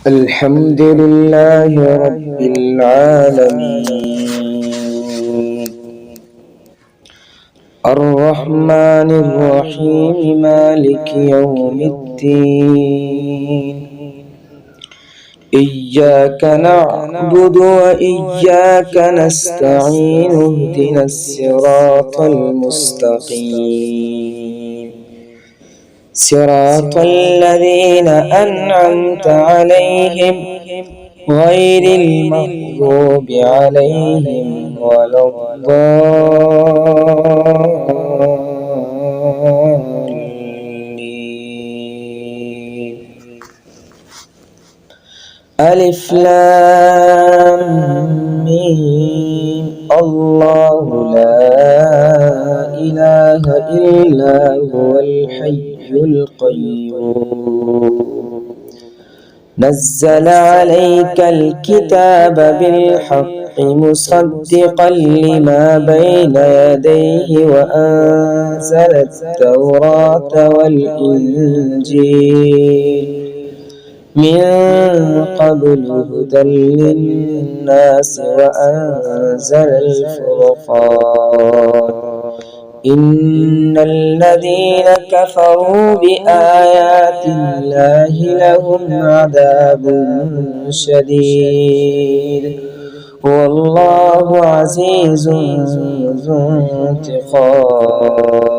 الحمد لله رب العالمين، الرحمن الرحيم مالك يوم الدين. إياك نعبد وإياك نستعين، اهدنا الصراط المستقيم، صراط الذين أنعمت عليهم غير المغضوب عليهم ولا الضالين. ألف لام ميم. الله لا إله إلا هو الحي القيوم، نزل عليك الكتاب بالحق مصدقا لما بين يديه وأنزل التوراة والإنجيل من قبل هدى للناس وأنزل الفرقان. إن الذين كفروا بآيات الله لهم عذاب شديد والله عزيز ذو انتقام.